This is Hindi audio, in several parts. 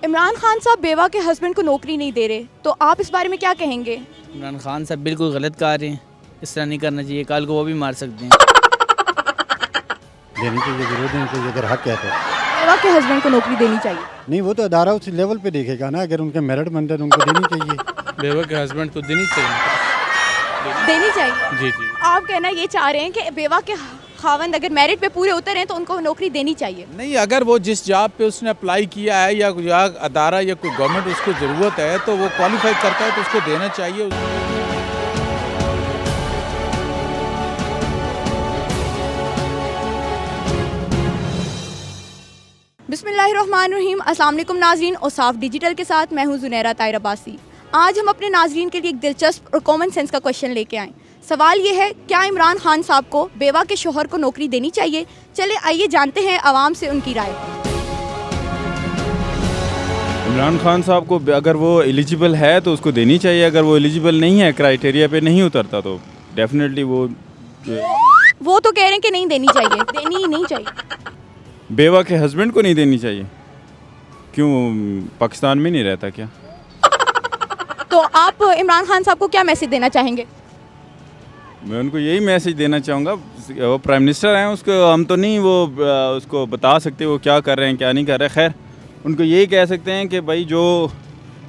इमरान खान साहब बेवा के हस्बैंड को नौकरी नहीं दे रहे, तो आप इस बारे में क्या कहेंगे? इमरान खान साहब बिल्कुल गलत कर रहे हैं, इस तरह नहीं करना चाहिए, कल को वो भी मार सकते हैं। देनी चाहिए, जरूर देनी चाहिए अगर हक है तो। बेवा के हस्बैंड को नौकरी देनी चाहिए। नहीं, वो तो अदारा उस लेवल पे देखेगा ना, अगर उनके मेरिट बनते तो उनको देनी चाहिए। बेवा के हस्बैंड को देनी चाहिए। देनी चाहिए। जी जी। आप कहना ये चाह रहे हैं कि बेवा के खावंद अगर मेरिट पे पूरे उतर हैं तो उनको नौकरी देनी चाहिए। नहीं, अगर वो जिस जॉब पे उसने अप्लाई किया है या अदारा या कोई गवर्नमेंट उसको ज़रूरत है तो वो क्वालिफाई करता है तो उसको देना चाहिए। बिस्मिल्लाहिर्रहमानिर्रहीम। अस्सलाम वालेकुम नाजरीन, और साफ डिजिटल के साथ मैं हूँ जुनैरा ताहिर अब्बासी। आज हम अपने नाजरीन के लिए एक दिलचस्प और कॉमन सेंस का क्वेश्चन लेके आए। सवाल ये है, क्या इमरान खान साहब को बेवा के शोहर को नौकरी देनी चाहिए? चले आइए जानते हैं आवाम से उनकी राय। इमरान खान साहब को अगर वो एलिजिबल है तो उसको देनी चाहिए, अगर वो एलिजिबल नहीं है, क्राइटेरिया पे नहीं उतरता तो डेफिनेटली वो तो कह रहे हैं कि नहीं देनी चाहिए, देनी ही नहीं चाहिए। बेवा के हस्बैंड को नहीं देनी चाहिए। क्यों, पाकिस्तान में नहीं रहता क्या? तो आप इमरान खान साहब को क्या मैसेज देना चाहेंगे? मैं उनको यही मैसेज देना चाहूँगा, वो प्राइम मिनिस्टर हैं, उसको हम तो नहीं वो उसको बता सकते वो क्या कर रहे हैं क्या नहीं कर रहे। खैर, उनको यही कह सकते हैं कि भाई जो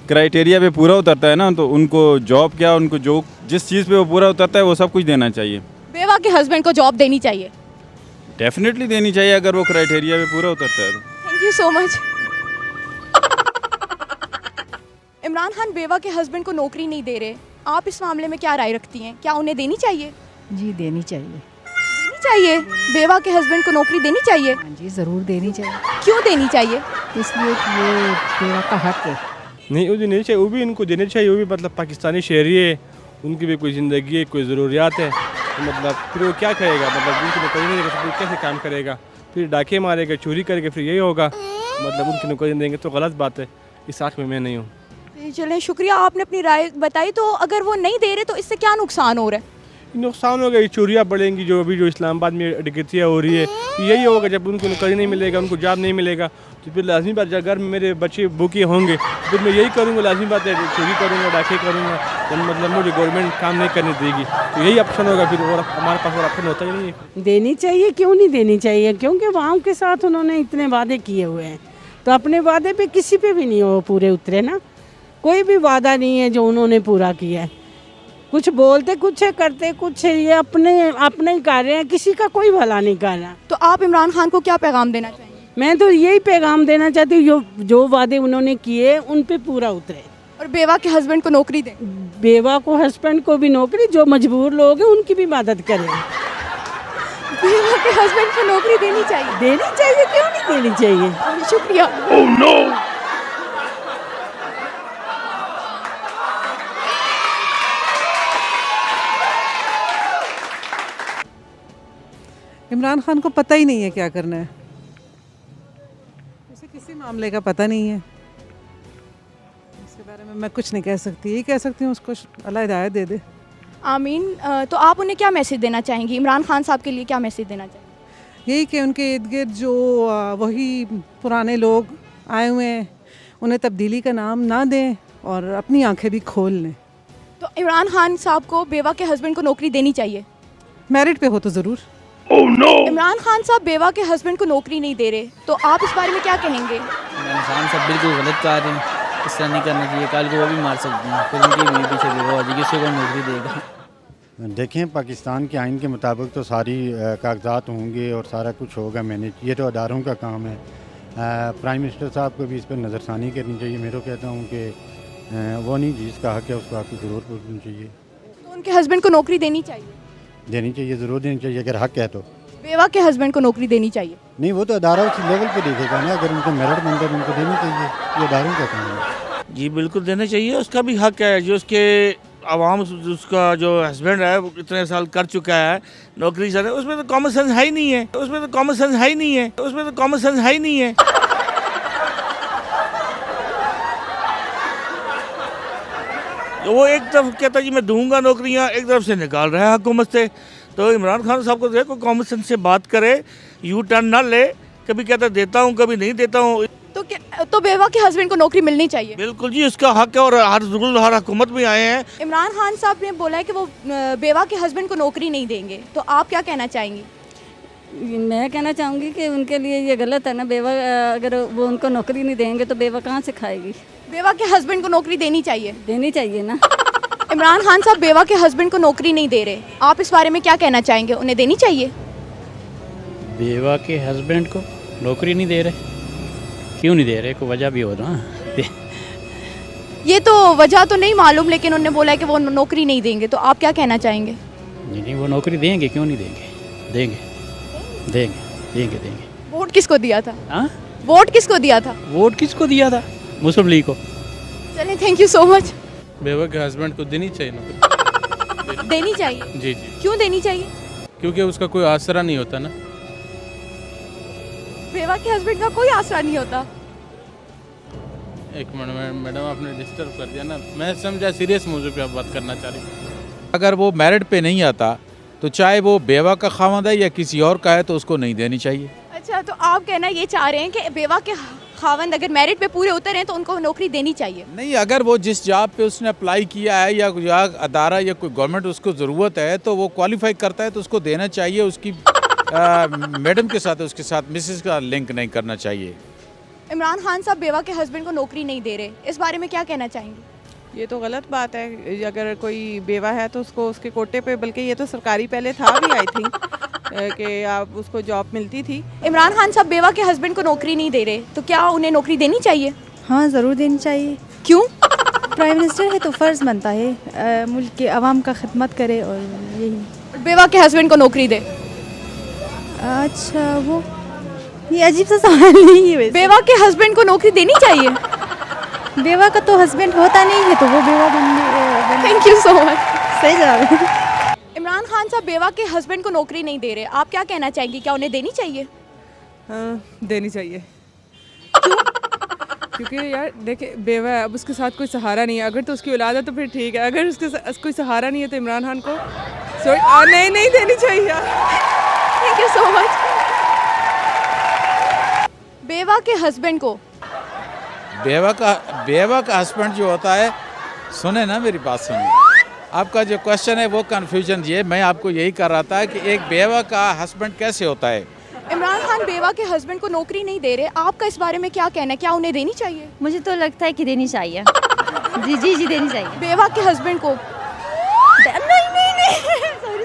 क्राइटेरिया पे पूरा उतरता है ना, तो उनको जॉब क्या, उनको जो जिस चीज़ पे वो पूरा उतरता है वो सब कुछ देना चाहिए। बेवा के हस्बैंड को जॉब देनी चाहिए? डेफिनेटली देनी चाहिए अगर वो क्राइटेरिया पे पूरा उतरता है तो। Thank you so much. Imran Khan बेवा के हस्बैंड को नौकरी नहीं दे रहे, आप इस मामले में क्या राय रखती हैं? क्या उन्हें देनी चाहिए? जी देनी चाहिए। देनी चाहिए? बेवा के हस्बैंड को नौकरी देनी चाहिए? हाँ जी, ज़रूर देनी चाहिए। क्यों देनी चाहिए? इसलिए कि ये बेवा का हक है। नहीं, वो देनी चाहिए, वो भी इनको देनी चाहिए। वो भी मतलब पाकिस्तानी शहरी है, उनकी भी कोई ज़िंदगी है, कोई ज़रूरियात है। तो मतलब फिर वो क्या करेगा, मतलब उनकी नौकरी नहीं देगा तो कैसे काम करेगा? फिर डाके मारेगा, चोरी करेगा, फिर यही होगा। मतलब उनकी नौकरी देंगे तो गलत बात है। इस आँख में मैं नहीं हूँ। चलें, शुक्रिया, आपने अपनी राय बताई। तो अगर वो नहीं दे रहे तो इससे क्या नुकसान हो रहा है? नुकसान होगा, ये चोरियाँ बढ़ेंगी जो अभी जो इस्लामाबाद में डकैतियाँ हो रही है। यही होगा, जब उनको नौकरी नहीं मिलेगा, उनको जॉब नहीं मिलेगा तो फिर लाजमी बात, अगर मेरे बच्चे भूखे होंगे तो फिर मैं यही करूँगा, लाजमी बात है, चोरी करूँगा, डाके करूँगा, तो मतलब मुझे गवर्नमेंट काम नहीं करने देगी। तो यही ऑप्शन होगा फिर, और हमारे पास और ऑप्शन होता ही नहीं है। देनी चाहिए, क्यों नहीं देनी चाहिए? क्योंकि वहाँ के साथ उन्होंने इतने वादे किए हुए हैं, तो अपने वादे पे किसी पे भी नहीं वो पूरे उतरे ना। कोई भी वादा नहीं है जो उन्होंने पूरा किया है। कुछ बोलते कुछ है, करते कुछ है, ये अपने ही कर रहे हैं, किसी का कोई भला नहीं कर रहा। तो आप इमरान खान को क्या पैगाम देना चाहेंगे? मैं तो यही पैगाम देना चाहती हूँ, जो वादे उन्होंने किए उन पे पूरा उतरे, और बेवा के हस्बैंड को नौकरी दें। बेवा को हस्बैंड को भी नौकरी, जो मजबूर लोग हैं उनकी भी मदद करें। बेवा के हस्बैंड को नौकरी देनी चाहिए? देनी चाहिए, क्यों नहीं देनी चाहिए? शुक्रिया। इमरान खान को पता ही नहीं है क्या करना है, उसे किसी मामले का पता नहीं है। इसके बारे में मैं कुछ नहीं कह सकती, यही कह सकती हूँ उसको अल्लाह हिदायत दे दे। आमीन। तो आप उन्हें क्या मैसेज देना चाहेंगी? इमरान खान साहब के लिए क्या मैसेज देना चाहेंगी? यही कि उनके इर्द गिर्द जो वही पुराने लोग आए हुए हैं, उन्हें तब्दीली का नाम ना दें और अपनी आंखें भी खोल लें। तो इमरान खान साहब को बेवा के हस्बैंड को नौकरी देनी चाहिए? मेरिट पे हो तो ज़रूर। इमरान खान साहब बेवा के हस्बैंड को नौकरी नहीं दे रहे, तो आप इस बारे में क्या कहेंगे? इमरान खान साहब बिल्कुल गलत कर रहे हैं, इस तरह नहीं करना चाहिए, कल को वो भी मार सकते हैं, फिर उनकी बीवी पीछे बेवा हो जाएगी, किसी को नौकरी देगा। देखें, पाकिस्तान के आइन के मुताबिक तो सारी कागजात होंगे और सारा कुछ होगा मैनेज, ये तो अदारों का काम है। प्राइम मिनिस्टर साहब को भी इस पर नज़रसानी करनी चाहिए। मैं तो कहता हूँ कि वो नहीं, जिसका हक है उसको आपकी ज़रूर पूछनी चाहिए। तो उनके हस्बैंड को नौकरी देनी चाहिए? देनी चाहिए, ज़रूर देनी चाहिए अगर हक है तो। बेवा के हस्बैंड को नौकरी देनी चाहिए? नहीं, वो तो अदारा उस लेवल पे देखेगा ना, अगर उनके मेरिट बनते तो उनको देनी चाहिए, ये अदारों का काम है। जी बिल्कुल देना चाहिए, उसका भी हक है। जो उसके आवाम, उसका जो हस्बैंड है वो इतने साल कर चुका है नौकरी से, उसमें तो कॉमन सेंस है ही नहीं है, उसमें तो कॉमन सेंस है ही नहीं है, उसमें तो कॉमन सेंस है ही नहीं है। वो एक तरफ कहता जी मैं दूंगा नौकरियां, एक तरफ से निकाल रहा है हुकूमत से। तो इमरान खान साहब को देखो, कॉमन सेंस से बात करे, यू टर्न ना ले, कभी कहता देता हूँ कभी नहीं देता हूँ। तो बेवा के हस्बैंड को नौकरी मिलनी चाहिए। बिल्कुल जी, उसका हक है और हर रूल हर हुकूमत में आए हैं। इमरान खान साहब ने बोला है कि वो बेवा के हस्बैंड को नौकरी नहीं देंगे, तो आप क्या कहना चाहेंगी? मैं कहना चाहूँगी कि उनके लिए ये गलत है ना, बेवा अगर वो उनको नौकरी नहीं देंगे तो बेवा कहाँ से खाएगी। बेवा के हस्बैंड को नौकरी देनी चाहिए। देनी चाहिए ना। इमरान खान साहब बेवा के हस्बैंड को नौकरी नहीं दे रहे, आप इस बारे में क्या कहना चाहेंगे? उन्हें देनी चाहिए। बेवा के हस्बैंड को नौकरी नहीं दे रहे, क्यों नहीं दे रहे? कोई वजह भी हो ना। ये तो वजह तो नहीं मालूम, लेकिन उन्होंने बोला है कि वो नौकरी नहीं देंगे, तो आप क्या कहना चाहेंगे? नहीं, वो नौकरी देंगे, क्यों नहीं देंगे? देंगे देंगे देंगे देंगे। वोट किसको दिया था? हाँ, वोट किसको दिया था? वोट किसको दिया था? मुस्लिम लीग को। चलिए, थैंक यू सो मच। बेवा के हस्बैंड को देनी चाहिए नौकरी। देनी चाहिए? जी जी, क्यों देनी चाहिए? क्योंकि उसका कोई आसरा नहीं होता ना। बेवा के हस्बैंड का कोई आसरा नहीं होता। एक मिनट मैडम, आपने डिस्टर्ब कर दिया ना। मैं समझा सीरियस मौजू पे आप बात करना चाह रही। अगर वो मेरिट पे नहीं आता तो चाहे वो बेवा का खावंद है या किसी और का है तो उसको नहीं देनी चाहिए। अच्छा, तो आप कहना ये चाह रहे हैं कि बेवा के खावंद अगर मेरिट पे पूरे उतर हैं तो उनको नौकरी देनी चाहिए? नहीं, अगर वो जिस जॉब पे उसने अप्लाई किया है या अदारा या कोई गवर्नमेंट उसको ज़रूरत है तो वो क्वालिफाई करता है तो उसको देना चाहिए। उसकी मैडम के साथ उसके साथ मिसेस का लिंक नहीं करना चाहिए। इमरान खान साहब बेवा के हस्बैंड को नौकरी नहीं दे रहे, इस बारे में क्या कहना चाहेंगे? ये तो गलत बात है। अगर कोई बेवा है तो उसको उसके कोटे पे, बल्कि ये तो सरकारी पहले था भी आई थिंक कि आप उसको जॉब मिलती थी। इमरान खान साहब बेवा के हस्बैंड को नौकरी नहीं दे रहे, तो क्या उन्हें नौकरी देनी चाहिए? हाँ, ज़रूर देनी चाहिए। क्यों? प्राइम मिनिस्टर है तो फ़र्ज़ बनता है मुल्क के अवाम का खिदमत करे, और यही। बेवा के हस्बैंड को नौकरी दे। अच्छा, वो ये अजीब सा सवाल नहीं है वैसे। बेवा के हस्बैंड को नौकरी देनी चाहिए। बेवा का तो हस्बैंड होता नहीं है तो वो बेवा बन। Thank you so much. सही जवाब है। इमरान खान साहब बेवा के हस्बैंड को नौकरी नहीं दे रहे, आप क्या कहना चाहेंगी? क्या उन्हें देनी चाहिए? हाँ, देनी चाहिए। क्योंकि यार देखिए, बेवा है, अब उसके साथ कोई सहारा नहीं है। अगर तो उसकी औलाद है तो फिर ठीक है, अगर उसके साथ कोई सहारा नहीं है तो इमरान खान को नहीं देनी चाहिए यार। Thank you so much. बेवा के हस्बैंड को बेवा का हस्बैंड जो होता है, सुने ना मेरी बात सुनिए, आपका जो क्वेश्चन है वो कन्फ्यूजन ये मैं आपको यही कर रहा था कि एक बेवा का हस्बैंड कैसे होता है। इमरान खान बेवा के हस्बैंड को नौकरी नहीं दे रहे, आपका इस बारे में क्या कहना है? क्या उन्हें देनी चाहिए? मुझे तो लगता है कि देनी चाहिए। जी जी जी, देनी चाहिए। बेवा के हस्बैंड को नहीं सॉरी।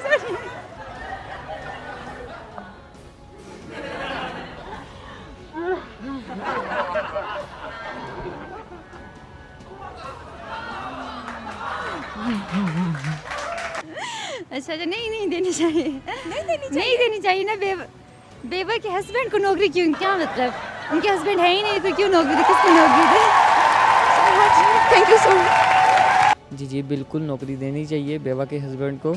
अच्छा, नहीं देनी चाहिए। नहीं देनी चाहिए ना। बेवा के हस्बैंड को नौकरी क्यों? क्या मतलब? उनके हस्बैंड है ही नहीं तो क्यों नौकरी दे? किसको नौकरी दे? Thank you so much. जी जी, बिल्कुल नौकरी देनी चाहिए बेवा के हस्बैंड को।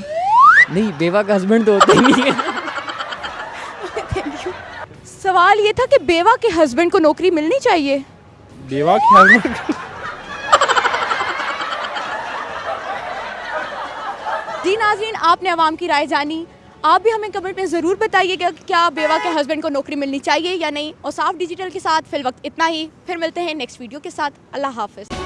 नहीं, बेवा का हस्बैंड तो होता ही नहीं है। सवाल ये था कि बेवा के हस्बैंड को नौकरी मिलनी चाहिए। बेवा के हस्बैंड जी नाज़रीन, आपने अवाम की राय जानी। आप भी हमें कमेंट में ज़रूर बताइएगा कि क्या बेवा के हस्बैंड को नौकरी मिलनी चाहिए या नहीं। और साफ डिजिटल के साथ फिल वक्त इतना ही, फिर मिलते हैं नेक्स्ट वीडियो के साथ। अल्लाह हाफ़िज़।